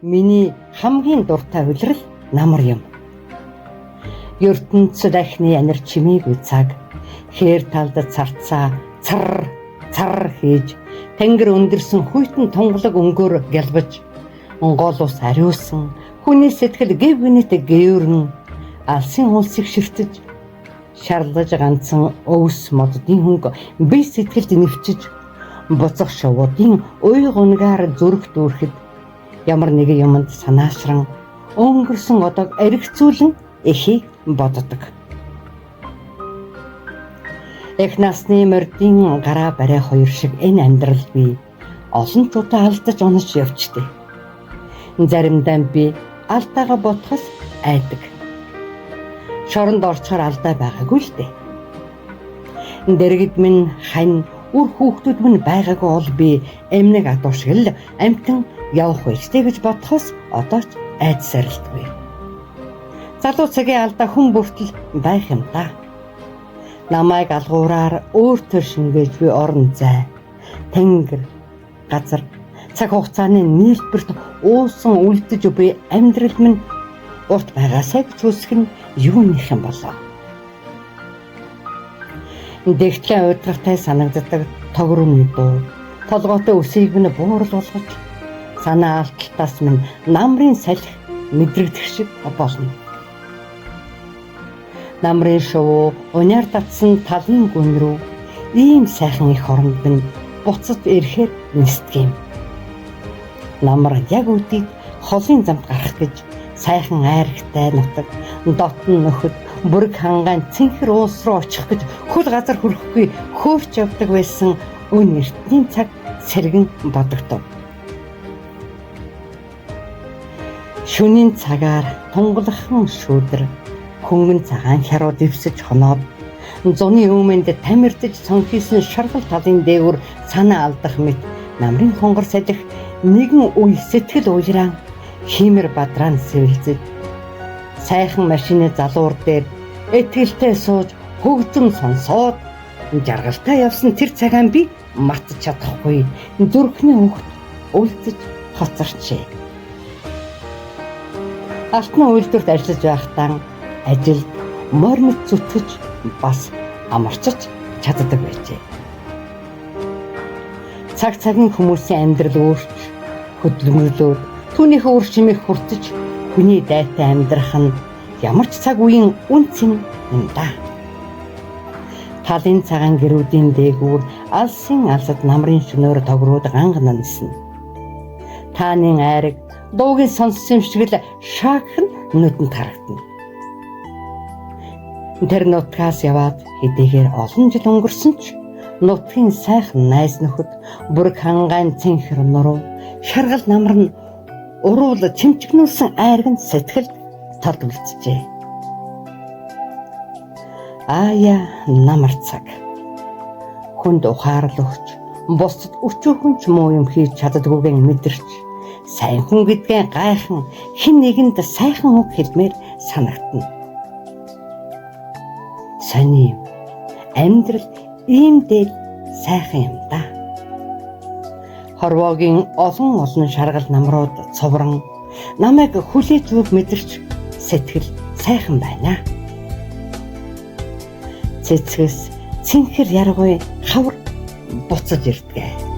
Миний хамгийн дуртай улирал намар юм. ертөнцид ахны анир чимээгүй цаг хээр талд царцаа цар хийж тэнгэр өндөрсөн хүйтэн тунгалаг өнгөөр гялбаж гол ус ариусан хүний сэтгэл гэв гинэт гээврэн алсын улсыг ширтэж шарлаж ганцхан өвс моддын хөнгө бие сэтгэлд нэвчиж буцах шувуудын уй гунгаар зүрх дүүрхэд ямар нэг юмд санаашран өнгөрсөн одог эргэцүүлэн эхийг боддог. Эх насны мордын гараа барай хоёр шиг энэ амьдрал би олон удаа алдаж унаж явчихдээ. Заримдаа би алдаага ботхоос айдаг. Шоронд орчхоор алдаа байгаагүй л дээ. Дэргэд минь хань үр хүүхдүүд минь байгаагүй бол би эмнэг адуу шиг л амтан явах байжтэй гэж бодхоос одоо ч айдсарлтгүй. Залуу цагийн алдаа хүн бүртэл байх юм да. Намайг алгуураар өөртөө шингээж би орон зай, тэнгэр, газар, цаг хугацааны нийлбэрт уусан үлдэж буй амьдрал минь урт байгаасаа гэж үсэх нь юу нэх юм болоо. Дэгтлээ уйдгартай санагддаг тогрооны дуу, толгойтой үсийг минь буурал болгож, санаа алдалтаас минь намрын салхи мэдрэгдэх шиг болно. Намрын шувуу уняар татсан талын гүн рүү ийм сайхан их оронд минь буцаж ирэхээр нисдэг юм. Намар яг үдийг холын замд гарах гэж сайхан айрагтай нутаг, дотн нөхөд, бүрэг хангаан цэнхэр уус руу очих гэж хөл газар хүрэхгүй хөөрч явдаг байсан өн эртний цаг сэргэн бодогдов. Шөнийн цагаар тунгалахан шүүдэр хөнгөн цагаан хяруу дэвсэж хоноод зуны өмнөд тамирдж цонхисэн шаргал талын дээгүр санаа алдах мэт намрын хонгор салхи нэгэн үе сэтгэл уйлраан химэр бадраан сэвэлзэж сайхан машины залуур дээр этгэлтэй сууж хөгжим сонсоод жаргалтай явсан тэр цагаан би мартаж чадахгүй зүрхний хөвгт үлдэж хоцорчээ. Алтны үйлдвэрт ажиллаж байхдаа ажилд мормит зүтгэж бас амарчиж чаддаг байжээ. Цаг цагийн хүмүүсийн амьдрал өөрч хөдөлмөрлөөд түүнийхээ үр шимийг хүртэж хүний дайтай амьдрах нь ямар ч цаг үеийн үнцэн юм да. Талын цагаан гэрүүдийн дээгүүр алсын алсад намрын шөнөөр тогроод ганган нисэнэ. Тааны айраг дуугийн сонссон юм шиг л шаагхан нүдэнд харагдана. Тэр нутгаас яваад хэдийгээр олон жил өнгөрсөн ч нутгийн сайхан найз нөхөд бүрэг хангаан цэнхэр нуруу шаргал намар нь уруул чимчгнүүлсэн айраг нь сэтгэлд толдволцжээ. Ая намар цаг хүнд ухаарл өгч бусдад өчөөхөн ч муу юм хийж чаддгүйгээ мэдэрч сайн хүн гэдгээ гайхан хэн нэгэнд сайхан үг хэлмээр санагдана. Сони амьдрал ийм дээр сайхан юм да. Хорвоогийн олон шаргал намрууд цоврон намайг хүлээж үг мэдэрч сэтгэл сайхан байна. Цэцгэс цэнхэр яргуй хавар буцаж ирдэг.